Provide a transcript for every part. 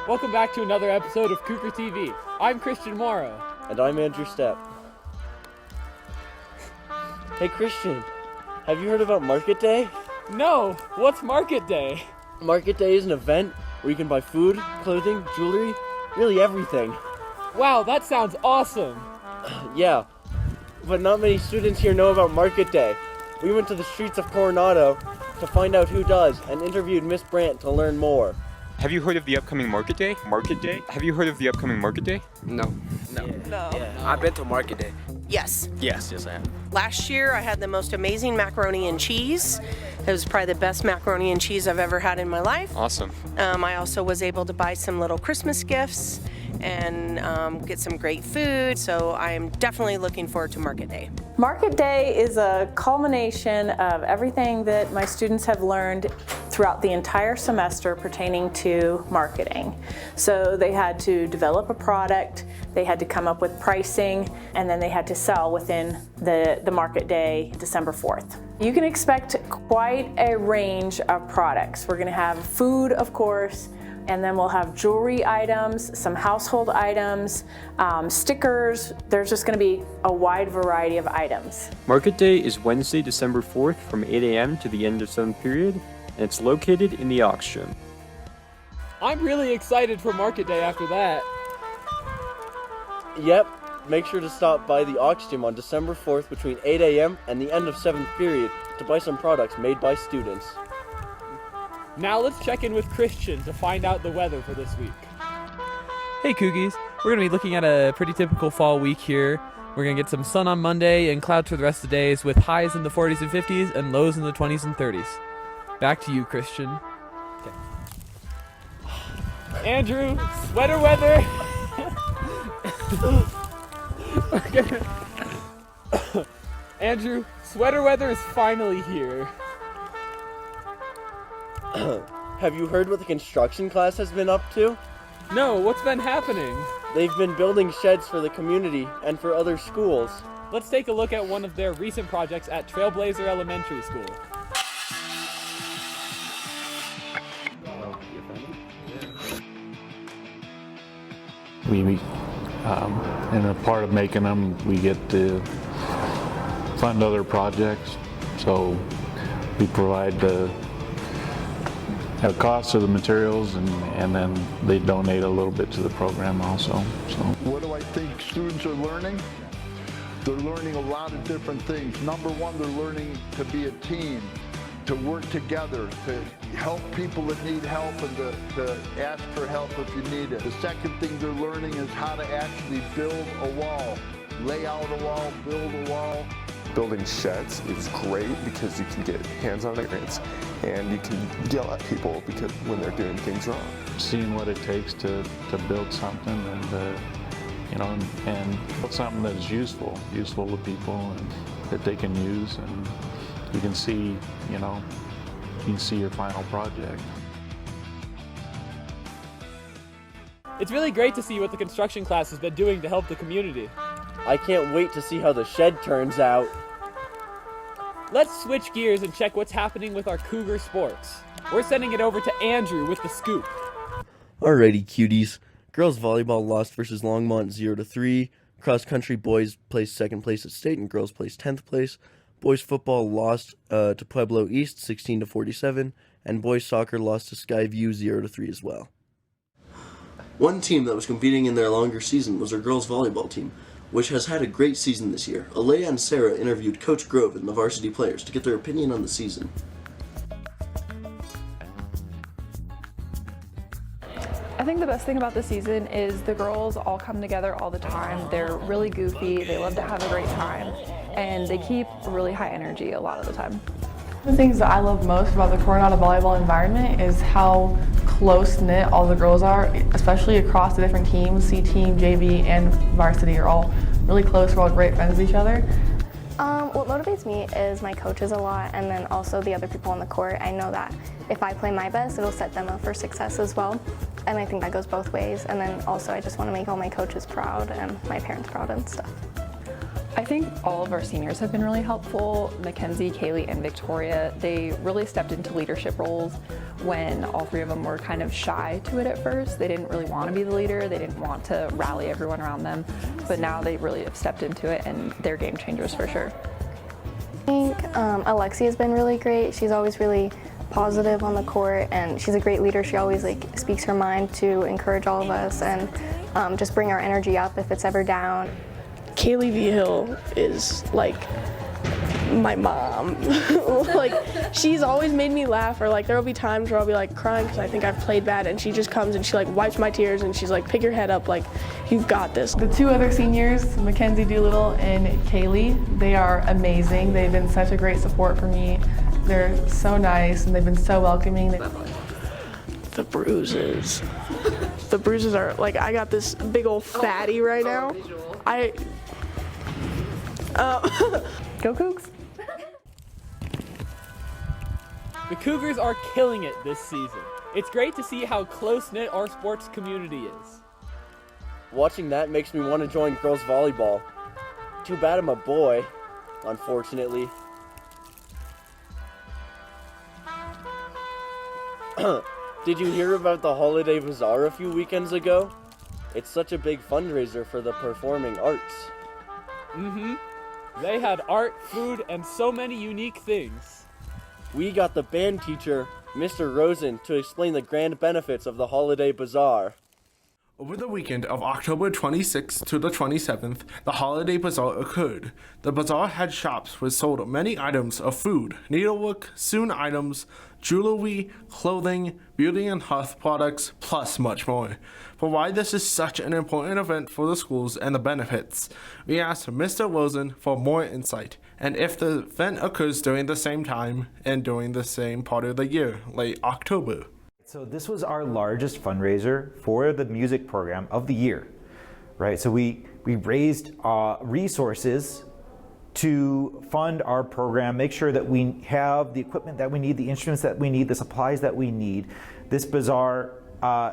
Welcome back to another episode of Cougar TV. I'm Christian Morrow. And I'm Andrew Stepp. Hey Christian, have you heard about Market Day? No, what's Market Day? Market Day is an event where you can buy food, clothing, jewelry, really everything. Wow, that sounds awesome. Yeah, but not many students here know about Market Day. We went to the streets of Coronado to find out who does and interviewed Miss Brandt to learn more. Have you heard of the upcoming Market Day? Market Day? Have you heard of the upcoming Market Day? No. No. I've been to Market Day. Yes. Yes, I have. Last year I had the most amazing macaroni and cheese. It was probably the best macaroni and cheese I've ever had in my life. Awesome. I also was able to buy some little Christmas gifts and get some great food, so I am definitely looking forward to Market Day. Market Day is a culmination of everything that my students have learned throughout the entire semester pertaining to marketing. So they had to develop a product, they had to come up with pricing, and then they had to sell within the Market Day, December 4th. You can expect quite a range of products. We're going to have food, of course, and then we'll have jewelry items, some household items, stickers. There's just going to be a wide variety of items. Market Day is Wednesday, December 4th from 8 a.m. to the end of 7th period, and it's located in the Aux Gym. I'm really excited for Market Day after that. Yep, make sure to stop by the Aux Gym on December 4th between 8 a.m. and the end of 7th period to buy some products made by students. Now let's check in with Christian to find out the weather for this week. Hey Cougies, we're going to be looking at a pretty typical fall week here. We're going to get some sun on Monday and clouds for the rest of the days with highs in the 40s and 50s and lows in the 20s and 30s. Back to you, Christian. Andrew, sweater weather. Andrew, sweater weather is finally here. Have you heard what the construction class has been up to? No, what's been happening? They've been building sheds for the community and for other schools. Let's take a look at one of their recent projects at Trailblazer Elementary School. And a part of making them, we get to fund other projects. So we provide the cost of the materials, and then they donate a little bit to the program also. So what do I think students are learning? They're learning a lot of different things. Number one, they're learning to be a team, to work together, to help people that need help, and to ask for help if you need it. The second thing they're learning is how to actually build a wall, lay out a wall, build a wall. Building sheds is great because you can get hands-on experience and you can yell at people because when they're doing things wrong. seeing what it takes to build something, and and build something that's useful to people and that they can use, and you can see, you can see your final project. It's really great to see what the construction class has been doing to help the community. I can't wait to see how the shed turns out. Let's switch gears and check what's happening with our Cougar sports. We're sending it over to Andrew with the scoop. Alrighty, cuties. Girls volleyball lost versus Longmont 0-3. Cross country boys placed second place at state and girls placed 10th place. Boys football lost to Pueblo East 16-47, and boys soccer lost to Skyview 0-3 as well. One team that was competing in their longer season was our girls volleyball team, which has had a great season this year. Alea and Sarah interviewed Coach Grove and the varsity players to get their opinion on the season. I think the best thing about the season is the girls all come together all the time. They're really goofy, they love to have a great time, and they keep really high energy a lot of the time. The things that I love most about the Coronado volleyball environment is how close-knit all the girls are, especially across the different teams. C-team, JV, and varsity are all really close. We're all great friends with each other. What motivates me is my coaches a lot, and then also the other people on the court. I know that if I play my best, it'll set them up for success as well. And I think that goes both ways. And then also I just want to make all my coaches proud and my parents proud and stuff. I think all of our seniors have been really helpful. Mackenzie, Kaylee, and Victoria, they really stepped into leadership roles when all three of them were kind of shy to it at first. They didn't really want to be the leader. They didn't want to rally everyone around them. But now they really have stepped into it, and they're game changers for sure. I think Alexia has been really great. She's always really positive on the court, and she's a great leader. She always speaks her mind to encourage all of us and just bring our energy up if it's ever down. Kaylee Vigil is like my mom. She's always made me laugh, or there will be times where I'll be crying because I think I've played bad, and she just comes and she wipes my tears and she's pick your head up, you've got this. The two other seniors, Mackenzie Doolittle and Kaylee, they are amazing. They've been such a great support for me. They're so nice and they've been so welcoming. The bruises. The bruises are I got this big old fatty right now. Go Cougs! The Cougars are killing it this season. It's great to see how close-knit our sports community is. Watching that makes me want to join girls volleyball. Too bad I'm a boy, unfortunately. Did you hear about the Holiday Bazaar a few weekends ago? It's such a big fundraiser for the performing arts. Mm-hmm. They had art, food, and so many unique things. We got the band teacher, Mr. Rosen, to explain the grand benefits of the Holiday Bazaar. Over the weekend of October 26th to the 27th, the Holiday Bazaar occurred. The bazaar had shops which sold many items of food, needlework, sewn items, jewelry, clothing, beauty and health products, plus much more. For why this is such an important event for the schools and the benefits, we asked Mr. Rosen for more insight, and if the event occurs during the same time and during the same part of the year, late October. So this was our largest fundraiser for the music program of the year, right? So we raised resources to fund our program, make sure that we have the equipment that we need, the instruments that we need, the supplies that we need. This bazaar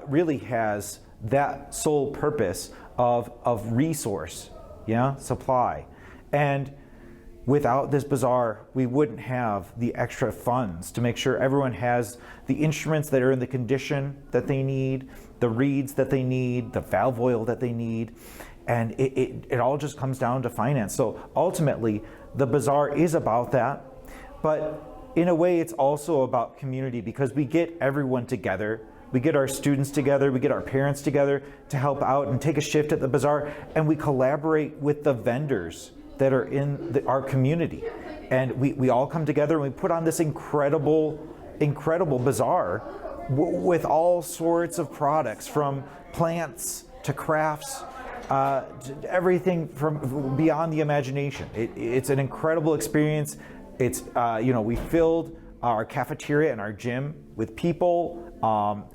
really has that sole purpose of resource, supply. And without this bazaar, we wouldn't have the extra funds to make sure everyone has the instruments that are in the condition that they need, the reeds that they need, the valve oil that they need, and it all just comes down to finance. So ultimately, the bazaar is about that, but in a way, it's also about community because we get everyone together. We get our students together, we get our parents together to help out and take a shift at the bazaar, and we collaborate with the vendors that are in our community. And we all come together and we put on this incredible bazaar with all sorts of products, from plants to crafts, everything from beyond the imagination. It's an incredible experience. It's, we filled our cafeteria and our gym with people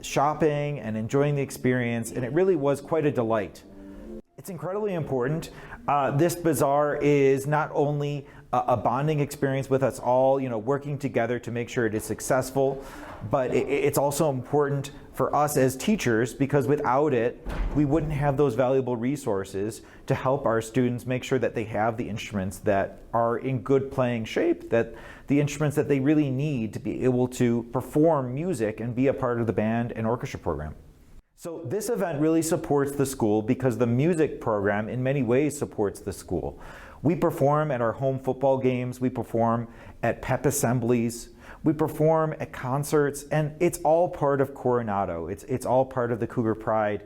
shopping and enjoying the experience, and it really was quite a delight. It's incredibly important. This bazaar is not only a bonding experience with us all, working together to make sure it is successful, but it's also important for us as teachers because without it, we wouldn't have those valuable resources to help our students make sure that they have the instruments that are in good playing shape, that the instruments that they really need to be able to perform music and be a part of the band and orchestra program. So this event really supports the school because the music program in many ways supports the school. We perform at our home football games, we perform at pep assemblies, we perform at concerts, and it's all part of Coronado. It's all part of the Cougar Pride.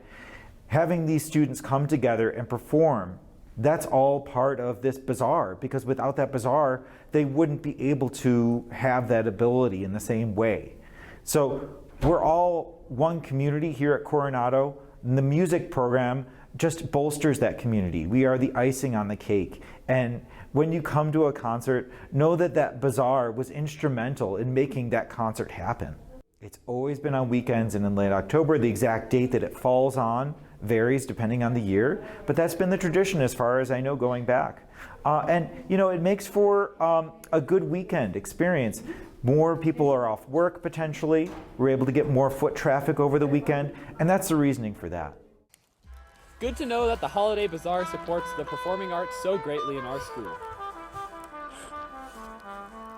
Having these students come together and perform, that's all part of this bazaar, because without that bazaar, they wouldn't be able to have that ability in the same way. So we're all one community here at Coronado, and the music program just bolsters that community. We are the icing on the cake. And when you come to a concert, know that that bazaar was instrumental in making that concert happen. It's always been on weekends and in late October. The exact date that it falls on varies depending on the year, but that's been the tradition as far as I know going back. And it makes for a good weekend experience. More people are off work potentially. We're able to get more foot traffic over the weekend, and that's the reasoning for that. Good to know that the Holiday Bazaar supports the performing arts so greatly in our school.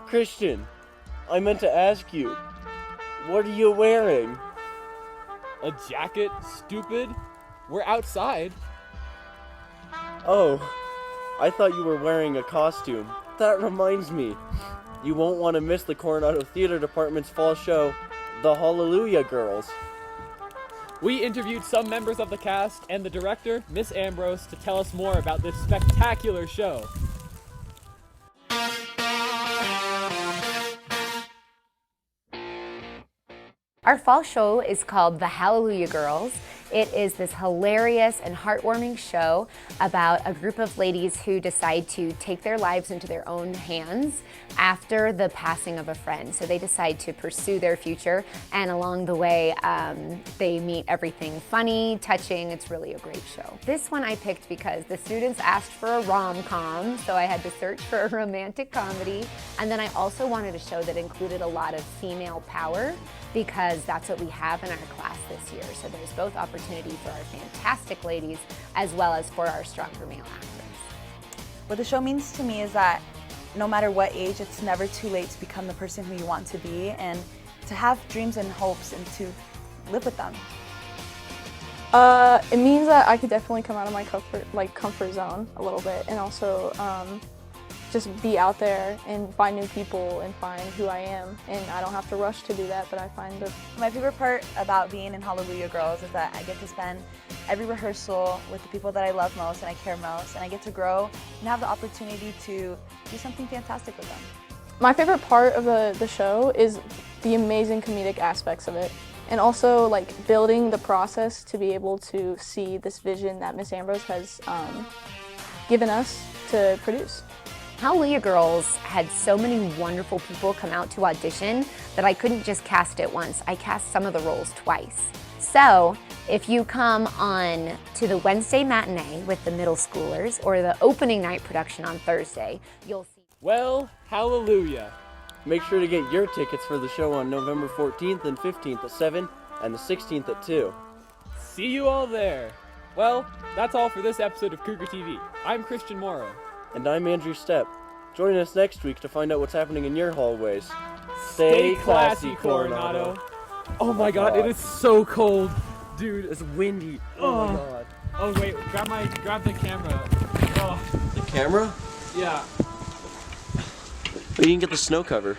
Christian, I meant to ask you, What are you wearing? A jacket, stupid? We're outside. Oh, I thought you were wearing a costume. That reminds me. You won't want to miss the Coronado Theater Department's fall show, The Hallelujah Girls. We interviewed some members of the cast and the director, Miss Ambrose, to tell us more about this spectacular show. Our fall show is called The Hallelujah Girls. It is this hilarious and heartwarming show about a group of ladies who decide to take their lives into their own hands after the passing of a friend. So they decide to pursue their future, and along the way, they meet everything funny, touching. It's really a great show. This one I picked because the students asked for a rom-com, so I had to search for a romantic comedy. And then I also wanted a show that included a lot of female power, because that's what we have in our class this year. So there's both opportunity for our fantastic ladies as well as for our stronger male actors. What the show means to me is that no matter what age, it's never too late to become the person who you want to be and to have dreams and hopes and to live with them. It means that I could definitely come out of my comfort zone a little bit, and also just be out there and find new people and find who I am. And I don't have to rush to do that, but I find that. My favorite part about being in Hallelujah Girls is that I get to spend every rehearsal with the people that I love most and I care most, and I get to grow and have the opportunity to do something fantastic with them. My favorite part of the show is the amazing comedic aspects of it, and also like building the process to be able to see this vision that Miss Ambrose has given us to produce. Hallelujah Girls had so many wonderful people come out to audition that I couldn't just cast it once. I cast some of the roles twice. So if you come on to the Wednesday matinee with the middle schoolers or the opening night production on Thursday, you'll see. Well, hallelujah. Make sure to get your tickets for the show on November 14th and 15th at 7 and the 16th at 2. See you all there. Well, that's all for this episode of Cougar TV. I'm Christian Morrow. And I'm Andrew Stepp. Join us next week to find out what's happening in your hallways. Stay classy, Coronado. Oh my god, it is so cold. Dude, it's windy. Oh my god. Oh wait, grab the camera. Oh. The camera? Yeah. Well, you can get the snow cover.